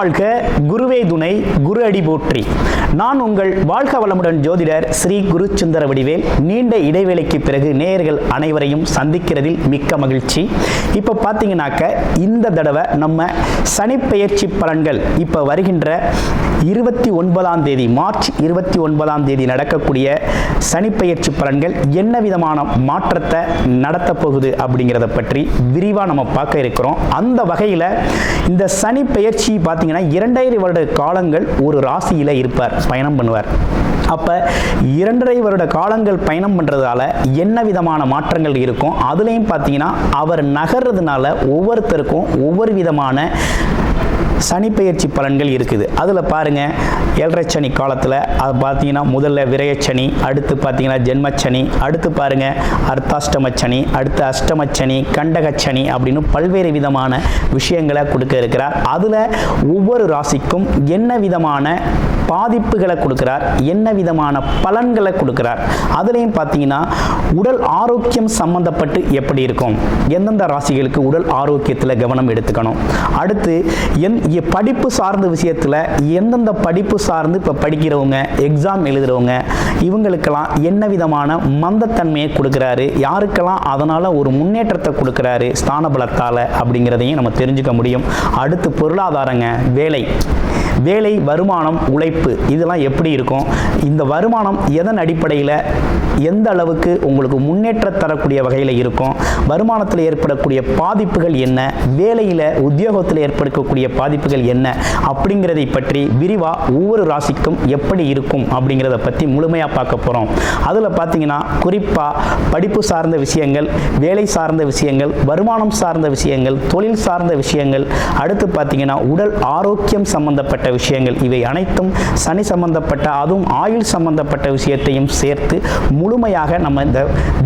வாழ்க, குருவே துணை, குரு அடி போற்றி. நான் உங்கள் வாழ்க வளமுடன் ஜோதிடர் ஸ்ரீ குரு சுந்தர வடிவேல். நீண்ட இடைவேளைக்கு பிறகு நேயர்கள் அனைவரையும் சந்திக்கிறதில் மிக்க மகிழ்ச்சி. இப்போ பார்த்தீங்கன்னாக்க இந்த தடவை நம்ம சனிப்பெயர்ச்சி பலன்கள் இப்போ வருகின்ற 29ஆம் தேதி மார்ச் 29ஆம் தேதி நடக்கக்கூடிய சனிப்பெயர்ச்சி பலன்கள் என்ன விதமான மாற்றத்தை நடத்த போகுது அப்படிங்கிறத பற்றி விரிவாக நம்ம பார்க்க இருக்கிறோம். அந்த வகையில் இந்த சனி பெயர்ச்சி பார்த்தீங்கன்னா 2.5 வருட காலங்கள் ஒரு ராசியில் இருப்பார், பயணம் பண்ணுவார். அப்போ 2.5 வருட காலங்கள் பயணம் பண்ணுறதால என்ன விதமான மாற்றங்கள் இருக்கும், அதுலேயும் பார்த்தீங்கன்னா அவர் நகர்றதுனால ஒவ்வொருத்தருக்கும் ஒவ்வொரு விதமான சனிப்பெயர்ச்சி பலன்கள் இருக்குது. அதில் பாருங்கள், 7.5 சனி காலத்தில் அது பார்த்தீங்கன்னா முதல்ல விரயச்சனி, அடுத்து பார்த்தீங்கன்னா ஜென்மச்சனி, அடுத்து பாருங்கள் அர்த்தாஷ்டமச்சனி, அடுத்து அஷ்டமச்சனி, கண்டகச்சனி அப்படின்னு பல்வேறு விதமான விஷயங்களை கொடுக்க இருக்கிறார். அதில் ஒவ்வொரு ராசிக்கும் என்ன விதமான பாதிப்புகளை கொடுக்கிறார், என்ன விதமான பலன்களை கொடுக்கிறார். அதுலேயும் பார்த்தீங்கன்னா உடல் ஆரோக்கியம் சம்பந்தப்பட்டு எப்படி இருக்கும், எந்தெந்த ராசிகளுக்கு உடல் ஆரோக்கியத்தில் கவனம் எடுத்துக்கணும், அடுத்து படிப்பு சார்ந்த விஷயத்தில் எந்தெந்த படிப்பு சார்ந்து இப்போ படிக்கிறவங்க, எக்ஸாம் எழுதுகிறவங்க, இவங்களுக்கெல்லாம் என்ன விதமான மந்தத்தன்மையை கொடுக்குறாரு, யாருக்கெல்லாம் அதனால் ஒரு முன்னேற்றத்தை கொடுக்குறாரு ஸ்தான பலத்தால் அப்படிங்கிறதையும் நம்ம தெரிஞ்சுக்க முடியும். அடுத்து பொருளாதாரங்க, வேலை, வருமானம், உழைப்பு, இதெல்லாம் எப்படி இருக்கும், இந்த வருமானம் எதன் அடிப்படையில் எந்த அளவுக்கு உங்களுக்கு முன்னேற்ற தரக்கூடிய வகையில் இருக்கும், வருமானத்தில் ஏற்படக்கூடிய பாதிப்புகள் என்ன, வேலையில் உத்தியோகத்தில் ஏற்படக்கூடிய பாதிப்புகள் என்ன அப்படிங்கிறதை பற்றி விரிவாக ஒவ்வொரு ராசிக்கும் எப்படி இருக்கும் அப்படிங்கிறத பற்றி முழுமையாக பார்க்க போகிறோம். அதில் பார்த்தீங்கன்னா குறிப்பாக படிப்பு சார்ந்த விஷயங்கள், வேலை சார்ந்த விஷயங்கள், வருமானம் சார்ந்த விஷயங்கள், தொழில் சார்ந்த விஷயங்கள், அடுத்து பார்த்தீங்கன்னா உடல் ஆரோக்கியம் சம்பந்தப்பட்ட விஷயங்கள், இவை அனைத்தும் சனி சம்பந்தப்பட்ட, அதுவும் ஆயுள் சம்பந்தப்பட்ட விஷயத்தையும் சேர்த்து முழுமையாக நம்ம இந்த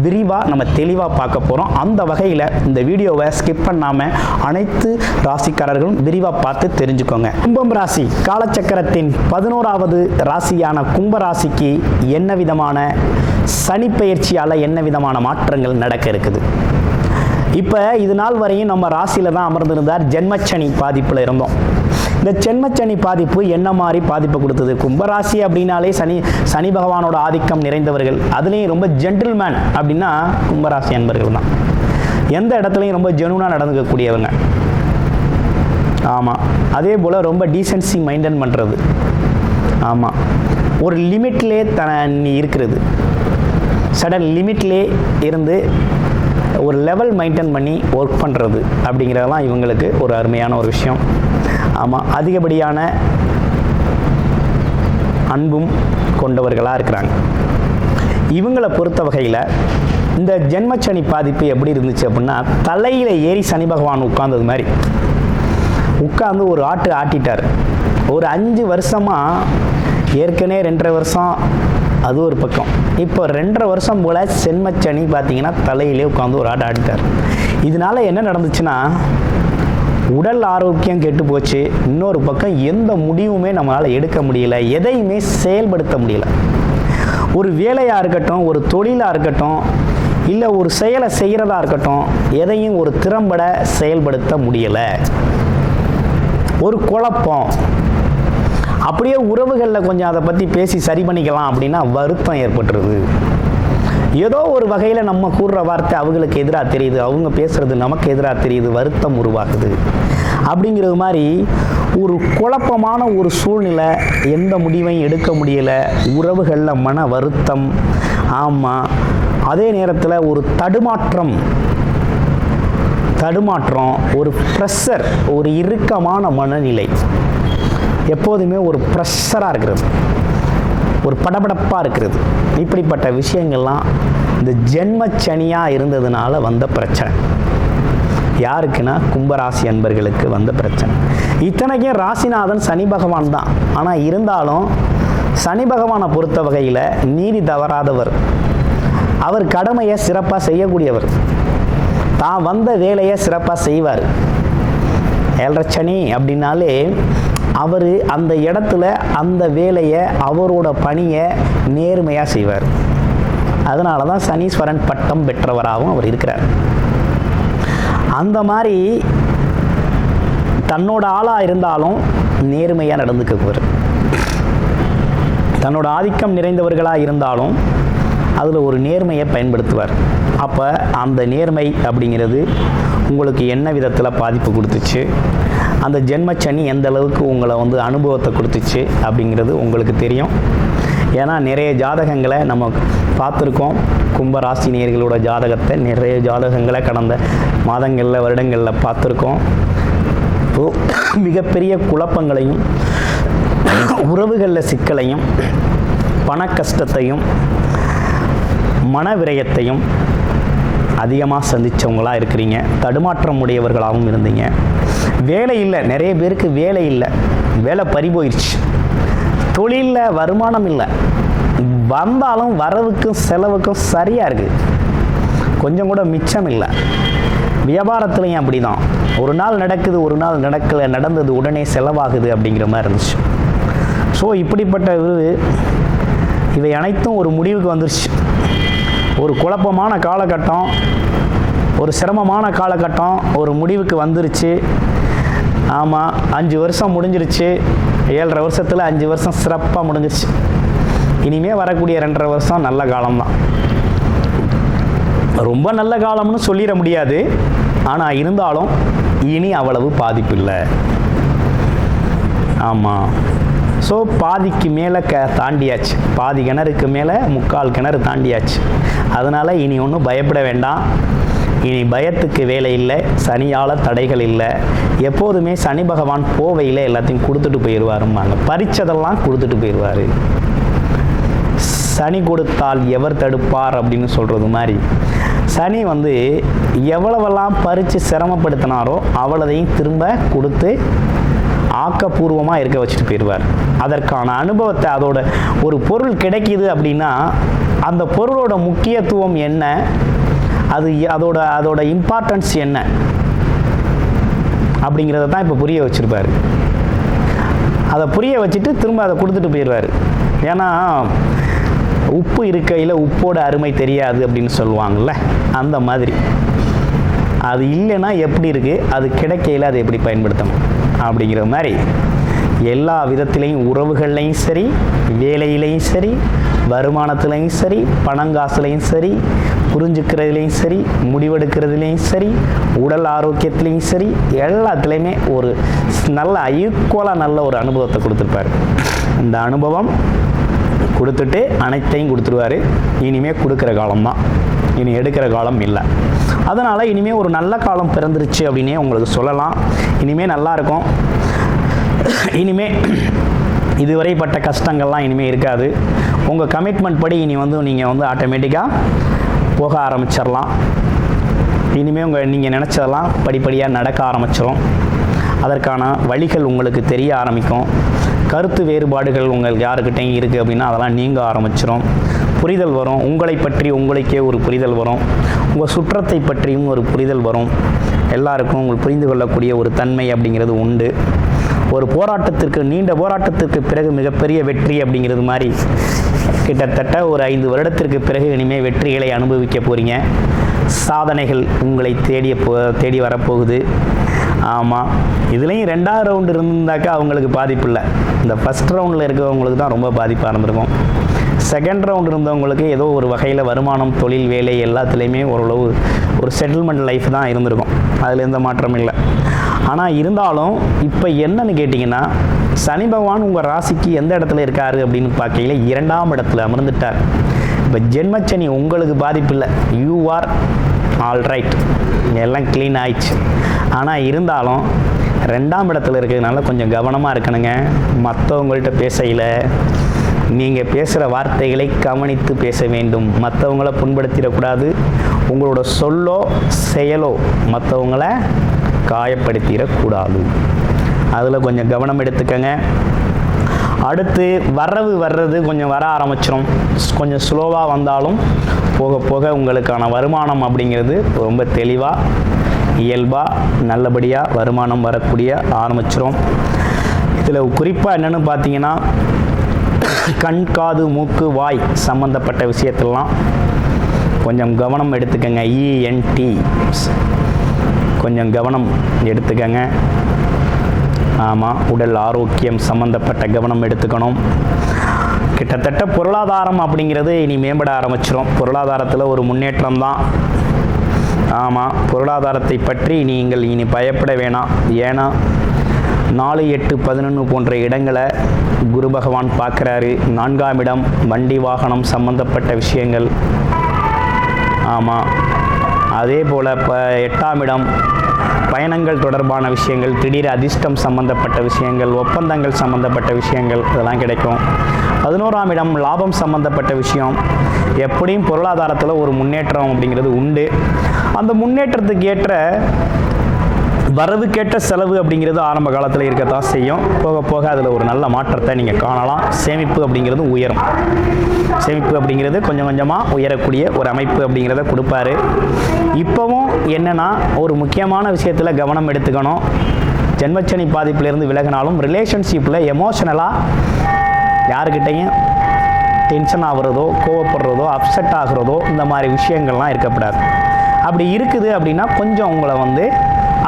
விரிவாக தெளிவாக பார்க்க போகிறோம். அந்த வகையில் இந்த வீடியோவை ஸ்கிப் பண்ணாமல் அனைத்து ராசிக்காரர்களும் விரிவாக பார்த்து தெரிஞ்சுக்கோங்க. கும்பம் ராசி காலச்சக்கரத்தின் 11வது ராசியான கும்பராசிக்கு என்ன விதமான சனி பெயர்ச்சியால் என்ன விதமான மாற்றங்கள் நடக்க இருக்குது. இப்போ இது நாள் வரையும் நம்ம ராசியில் தான் அமர்ந்திருந்தார், ஜென்மச்சனி பாதிப்பில் இருந்தோம். இந்த ஜென்மச்சனி பாதிப்பு என்ன மாதிரி பாதிப்பை கொடுத்தது, கும்பராசி அப்படின்னாலே சனி பகவானோட ஆதிக்கம் நிறைந்தவர்கள், அதுலேயும் ரொம்ப ஜென்டில்மேன் அப்படின்னா கும்பராசி அன்பர்கள் தான். எந்த இடத்துலையும் ரொம்ப ஜெனுவனாக நடந்துக்கக்கூடியவங்க. ஆமாம், அதே போல் ரொம்ப டீசென்சி மெயின்டைன் பண்ணுறது. ஆமாம், ஒரு லிமிட்லே இருக்கிறது, சடன் லிமிட்லே இருந்து ஒரு லெவல் மெயின்டைன் பண்ணி ஒர்க் பண்ணுறது அப்படிங்கிறதெல்லாம் இவங்களுக்கு ஒரு அருமையான ஒரு விஷயம். ஆமாம், அதிகப்படியான அன்பும் கொண்டவர்களாக இருக்கிறாங்க. இவங்களை பொறுத்த வகையில் இந்த ஜென்மச்சனி பாதிப்பு எப்படி இருந்துச்சு அப்படின்னா, தலையில் ஏறி சனி பகவான் உட்கார்ந்தது மாதிரி உட்கார்ந்து ஒரு ஆட்டிட்டார். ஒரு 5 வருஷமாக, ஏற்கனவே 2.5 வருஷம் அது ஒரு பக்கம், இப்போ 2.5 வருஷம் போல் ஜென்மச்சனி பார்த்தீங்கன்னா தலையிலே உட்காந்து ஒரு ஆட்டிட்டார். இதனால என்ன நடந்துச்சுன்னா, உடல் ஆரோக்கியம் கெட்டு போச்சு. இன்னொரு பக்கம் எந்த முடிவுமே நம்மளால் எடுக்க முடியல, எதையுமே செயல்படுத்த முடியல. ஒரு வேலையாக இருக்கட்டும், ஒரு தொழிலாக இருக்கட்டும், இல்லை ஒரு செயலை செய்கிறதா இருக்கட்டும், எதையும் ஒரு திறம்பட செயல்படுத்த முடியலை. ஒரு குழப்பம். அப்படியே உறவுகளில் கொஞ்சம் அதை பற்றி பேசி சரி பண்ணிக்கலாம் அப்படின்னா வருத்தம் ஏற்பட்டுருது. ஏதோ ஒரு வகையில் நம்ம கூறுற வார்த்தை அவங்களுக்கு எதிராக தெரியுது, அவங்க பேசுகிறது நமக்கு எதிராக தெரியுது, வருத்தம் உருவாகுது. அப்படிங்கிறது மாதிரி ஒரு குழப்பமான ஒரு சூழ்நிலை, எந்த முடிவையும் எடுக்க முடியலை, உறவுகளில் மன வருத்தம். ஆமாம், அதே நேரத்தில் ஒரு தடுமாற்றம், ஒரு ப்ரெஷர், ஒரு இறுக்கமான மனநிலை, எப்போதுமே ஒரு ப்ரெஷராக இருக்கிறது, ஒரு படபடப்பாக இருக்கிறது. இப்படிப்பட்ட விஷயங்கள்லாம் இந்த ஜென்மச்சனியாக இருந்ததுனால வந்த பிரச்சனை. யாருக்குன்னா கும்பராசி அன்பர்களுக்கு வந்த பிரச்சனை. இத்தனைக்கும் ராசிநாதன் சனி பகவான் தான். ஆனால் இருந்தாலும் சனி பகவானை பொறுத்த வகையில் நீதி தவறாதவர், அவர் கடமையை சிறப்பாக செய்யக்கூடியவர், தான் வந்த வேலையை சிறப்பாக செய்வார். 7.5 சனி அப்படின்னாலே அவர் அந்த இடத்துல அந்த வேலையை, அவரோட பணியை நேர்மையாக செய்வார். அதனால தான் சனீஸ்வரன் பட்டம் பெற்றவராகவும் அவர் இருக்கிறார். அந்த மாதிரி தன்னோட ஆளாக இருந்தாலும் நேர்மையாக நடந்துக்குவார். தன்னோட ஆதிக்கம் நிறைந்தவர்களாக இருந்தாலும் அதில் ஒரு நேர்மையை பயன்படுத்துவார். அப்போ அந்த நேர்மை அப்படிங்கிறது உங்களுக்கு என்ன விதத்தில் பாதிப்பு கொடுத்துச்சு, அந்த ஜென்மச்சனி எந்த அளவுக்கு உங்களை அனுபவத்தை கொடுத்துச்சு அப்படிங்கிறது உங்களுக்கு தெரியும். ஏன்னா நிறைய ஜாதகங்களை நம்ம பார்த்துருக்கோம். கும்பராசி நேயர்களோட ஜாதகத்தை நிறைய ஜாதகங்களை கடந்த மாதங்களில் வருடங்களில் பார்த்துருக்கோம். மிகப்பெரிய குழப்பங்களையும் உறவுகளில் சிக்கலையும் பண கஷ்டத்தையும் மன விரயத்தையும் அதிகமாக சந்தித்தவங்களாக இருக்கிறீங்க. தடுமாற்றம் உடையவர்களாகவும் இருந்தீங்க. வேலை இல்லை, நிறைய பேருக்கு வேலை இல்லை, வேலை பறி போயிடுச்சு. தொழிலில் வருமானம் இல்லை, வந்தாலும் வரவுக்கும் செலவுக்கும் சரியாக இருக்குது, கொஞ்சம் கூட மிச்சம் இல்லை. வியாபாரத்துலையும் அப்படி தான், ஒரு நாள் நடக்குது ஒரு நாள் நடக்கலை, நடந்தது உடனே செலவாகுது அப்படிங்கிற மாதிரி இருந்துச்சு. ஸோ இப்படிப்பட்ட இவை அனைத்தும் ஒரு முடிவுக்கு வந்துருச்சு. ஒரு குழப்பமான காலகட்டம், ஒரு சிரமமான காலகட்டம் ஒரு முடிவுக்கு வந்துருச்சு. ஆமாம், 5 வருஷம் முடிஞ்சிருச்சு. 7.5 வருஷத்தில் 5 வருஷம் சிறப்பாக முடிஞ்சிருச்சு. இனிமேல் வரக்கூடிய 2.5 வருஷம் நல்ல காலம்தான். ரொம்ப நல்ல காலம்னு சொல்லிட முடியாது, ஆனால் இருந்தாலும் இனி அவ்வளவு பாதிப்பு இல்லை. ஆமாம், ஸோ பாதிக்கு மேலே தாண்டியாச்சு. பாதி கிணறுக்கு மேலே 3/4 கிணறு தாண்டியாச்சு. அதனால் இனி ஒன்றும் பயப்பட வேண்டாம். இனி பயத்துக்கு வேலை இல்லை, சனியால் தடைகள் இல்லை. எப்போதுமே சனி பகவான் போவையில் எல்லாத்தையும் கொடுத்துட்டு போயிடுவாரும்பாங்க. பறிச்சதெல்லாம் கொடுத்துட்டு போயிடுவார். சனி கொடுத்தால் எவர் தடுப்பார் அப்படின்னு சொல்கிறது மாதிரி சனி எவ்வளவெல்லாம் பறித்து சிரமப்படுத்தினாரோ அவ்வளதையும் திரும்ப கொடுத்து ஆக்கப்பூர்வமாக இருக்க வச்சுட்டு போயிடுவார். அதற்கான அனுபவத்தை, அதோட ஒரு பொருள் கிடைக்கிது அப்படின்னா அந்த பொருளோட முக்கியத்துவம் என்ன, அதோட இம்பார்ட்டன்ஸ் என்ன அப்படிங்கிறத தான் இப்போ புரிய வச்சுருப்பார். அதை புரிய வச்சுட்டு திரும்ப அதை கொடுத்துட்டு போயிடுவார். ஏன்னா உப்பு இருக்கையில் உப்போட அருமை தெரியாது அப்படின்னு சொல்லுவாங்கள்ல, அந்த மாதிரி அது இல்லைன்னா எப்படி இருக்குது, அது கிடைக்கையில் அதை எப்படி பயன்படுத்தணும் அப்படிங்கிற மாதிரி எல்லா விதத்திலையும், உறவுகள்லையும் சரி, வேலையிலையும் சரி, வருமானத்துலையும் சரி, பணங்காசுலையும் சரி, புரிஞ்சுக்கிறதுலையும் சரி, முடிவெடுக்கிறதுலையும் சரி, உடல் ஆரோக்கியத்துலேயும் சரி, எல்லாத்துலேயுமே ஒரு நல்ல ஈக்குவலாக நல்ல ஒரு அனுபவத்தை கொடுத்துருப்பார். இந்த அனுபவம் கொடுத்துட்டு அனைத்தையும் கொடுத்துருவார். இனிமேல் கொடுக்குற காலம்தான், இனி எடுக்கிற காலம் இல்லை. அதனால் இனிமேல் ஒரு நல்ல காலம் பிறந்துருச்சு அப்படின்னே உங்களுக்கு சொல்லலாம். இனிமேல் நல்லா இருக்கும். இனிமேல் இதுவரைப்பட்ட கஷ்டங்கள்லாம் இனிமேல் இருக்காது. உங்கள் கமிட்மெண்ட் படி இனி நீங்கள் ஆட்டோமேட்டிக்காக போக ஆரம்பிச்சிடலாம். இனிமேல் நீங்கள் நினச்சதெல்லாம் படிப்படியாக நடக்க ஆரம்பிச்சிடும். அதற்கான வழிகள் உங்களுக்கு தெரிய ஆரம்பிக்கும். கருத்து வேறுபாடுகள் உங்களுக்கு யாருக்கிட்டையும் இருக்குது அப்படின்னா அதெல்லாம் நீங்க ஆரம்பிச்சிடும். புரிதல் வரும். உங்களை பற்றி உங்களுக்கே ஒரு புரிதல் வரும். உங்கள் சுற்றத்தை பற்றியும் ஒரு புரிதல் வரும். எல்லாருக்கும் உங்களுக்கு புரிந்து கொள்ளக்கூடிய ஒரு தன்மை அப்படிங்கிறது உண்டு. ஒரு போராட்டத்திற்கு, நீண்ட போராட்டத்திற்கு பிறகு மிகப்பெரிய வெற்றி அப்படிங்கிறது மாதிரி கிட்டத்தட்ட ஒரு 5 வருடத்திற்கு பிறகு இனிமேல் வெற்றிகளை அனுபவிக்க போகிறீங்க. சாதனைகள் உங்களை தேடி வரப்போகுது. ஆமாம், இதுலேயும் 2வது ரவுண்டு இருந்தாக்கா அவங்களுக்கு பாதிப்பு இல்லை. இந்த ஃபஸ்ட் ரவுண்டில் இருக்கிறவங்களுக்கு தான் ரொம்ப பாதிப்பாக இருந்திருக்கும். செகண்ட் ரவுண்ட் இருந்தவங்களுக்கு ஏதோ ஒரு வகையில் வருமானம், தொழில், வேலை எல்லாத்துலேயுமே ஓரளவு ஒரு செட்டில்மெண்ட் லைஃப் தான் இருந்திருக்கும். அதில் எந்த மாற்றமும் இல்லை. ஆனால் இருந்தாலும் இப்போ என்னன்னு கேட்டிங்கன்னா, சனி பகவான் உங்கள் ராசிக்கு எந்த இடத்துல இருக்காரு அப்படின்னு பார்க்கையில் 2ஆம் இடத்துல அமர்ந்துட்டார். இப்போ ஜென்மச்சனி உங்களுக்கு பாதிப்பு இல்லை. யூ ஆர் ஆல் ரைட், எல்லாம் க்ளீன் ஆயிடுச்சு. ஆனால் இருந்தாலும் 2ஆம் இடத்துல இருக்கிறதுனால கொஞ்சம் கவனமாக இருக்கணுங்க. மற்றவங்கள்ட்ட பேசையில் நீங்கள் பேசுகிற வார்த்தைகளை கவனித்து பேச வேண்டும். மற்றவங்கள புண்படுத்திடக்கூடாது. உங்களோட சொல்லோ செயலோ மற்றவங்கள காயப்படுத்திடக்கூடாது. அதில் கொஞ்சம் கவனம் எடுத்துக்கங்க. அடுத்து வர்றது கொஞ்சம் வர ஆரம்பிச்சிடும். கொஞ்சம் ஸ்லோவாக வந்தாலும் போக போக உங்களுக்கான வருமானம் அப்படிங்கிறது ரொம்ப தெளிவாக, இயல்பாக, நல்லபடியாக வருமானம் வரக்கூடிய ஆரம்பிச்சிடும். இதில் குறிப்பாக என்னென்னு பார்த்தீங்கன்னா, கண், காது, மூக்கு, வாய் சம்மந்தப்பட்ட விஷயத்திலலாம் கொஞ்சம் கவனம் எடுத்துக்கங்க. ENT கொஞ்சம் கவனம் எடுத்துக்கங்க. ஆமாம், உடல் ஆரோக்கியம் சம்மந்தப்பட்ட கவனம் எடுத்துக்கணும். கிட்டத்தட்ட பொருளாதாரம் அப்படிங்கிறது இனி மேம்பட ஆரம்பிச்சிடும். பொருளாதாரத்தில் ஒரு முன்னேற்றம் தான். ஆமாம், பொருளாதாரத்தை பற்றி நீங்கள் இனி பயப்பட வேணாம். ஏன்னா 4, 8, 11 போன்ற இடங்களை குரு பகவான் பார்க்குறாரு. 4ஆம் இடம் வண்டி வாகனம் சம்பந்தப்பட்ட விஷயங்கள். ஆமாம், அதே போல் இப்போ 8ஆம் இடம் பயணங்கள் தொடர்பான விஷயங்கள், திடீர் அதிர்ஷ்டம் சம்பந்தப்பட்ட விஷயங்கள், ஒப்பந்தங்கள் சம்பந்தப்பட்ட விஷயங்கள் இதெல்லாம் கிடைக்கும். 11ஆம் இடம் லாபம் சம்பந்தப்பட்ட விஷயம். எப்படியும் பொருளாதாரத்தில் ஒரு முன்னேற்றம் அப்படிங்கிறது உண்டு. அந்த முன்னேற்றத்துக்கு ஏற்ற வரவுக்கேற்ற செலவு அப்படிங்கிறது ஆரம்ப காலத்தில் இருக்கத்தான் செய்யும். போக போக அதில் ஒரு நல்ல மாற்றத்தை நீங்கள் காணலாம். சேமிப்பு அப்படிங்கிறது உயரும். சேமிப்பு அப்படிங்கிறது கொஞ்சம் கொஞ்சமாக உயரக்கூடிய ஒரு அமைப்பு அப்படிங்கிறத கொடுப்பாரு. இப்போவும் என்னென்னா ஒரு முக்கியமான விஷயத்தில் கவனம் எடுத்துக்கணும். ஜென்மச்சனி பாதிப்பிலிருந்து விலகினாலும் ரிலேஷன்ஷிப்பில் எமோஷனலாக யாருக்கிட்டையும் டென்ஷன் ஆகுறதோ, கோவப்படுறதோ, அப்செட் ஆகுறதோ இந்த மாதிரி விஷயங்கள்லாம் இருக்கப்படாது. அப்படி இருக்குது அப்படின்னா கொஞ்சம் உங்களை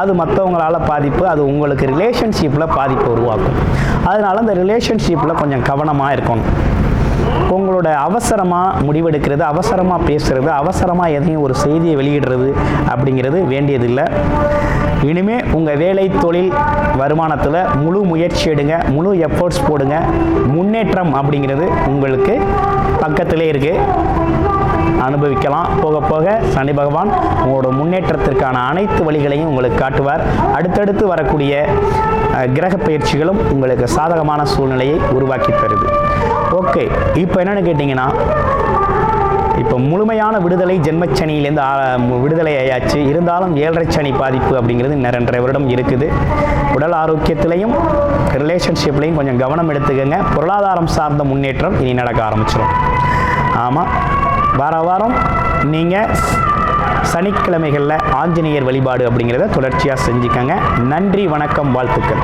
அது மற்றவங்களால் பாதிப்பு, அது உங்களுக்கு ரிலேஷன்ஷிப்பில் பாதிப்பு உருவாக்கும். அதனால் அந்த ரிலேஷன்ஷிப்பில் கொஞ்சம் கவனமாக இருக்கணும். உங்களோட அவசரமாக முடிவெடுக்கிறது, அவசரமாக பேசுகிறது, அவசரமாக எதையும் ஒரு செய்தியை வெளியிடுறது அப்படிங்கிறது வேண்டியதில்லை. இனிமேல் உங்கள் வேலை, தொழில், வருமானத்தில் முழு முயற்சி எடுங்க, முழு எஃபோர்ட்ஸ் போடுங்க. முன்னேற்றம் அப்படிங்கிறது உங்களுக்கு பக்கத்திலே இருக்குது, அனுபவிக்கலாம். போக போக சனி பகவான் உங்களோட முன்னேற்றத்திற்கான அனைத்து வழிகளையும் உங்களுக்கு காட்டுவார். அடுத்தடுத்து வரக்கூடிய கிரக பயிற்சிகளும் உங்களுக்கு சாதகமான சூழ்நிலையை உருவாக்கி தருது. ஓகே, இப்போ என்னென்னு கேட்டிங்கன்னா, இப்போ முழுமையான விடுதலை ஜென்மச்சனியிலேருந்து விடுதலை ஆயாச்சு. இருந்தாலும் 7.5 சனி பாதிப்பு அப்படிங்கிறது 2.5 வருடம் இருக்குது. உடல் ஆரோக்கியத்திலையும் ரிலேஷன்ஷிப்லையும் கொஞ்சம் கவனம் எடுத்துக்கங்க. பொருளாதாரம் சார்ந்த முன்னேற்றம் இனி நடக்க ஆரம்பிச்சிடும். ஆமாம், வாரம் நீங்கள் சனிக்கிழமைகளில் ஆஞ்சநேயர் வழிபாடு அப்படிங்கிறத தொடர்ச்சியாக செஞ்சுக்கங்க. நன்றி, வணக்கம், வாழ்த்துக்கள்.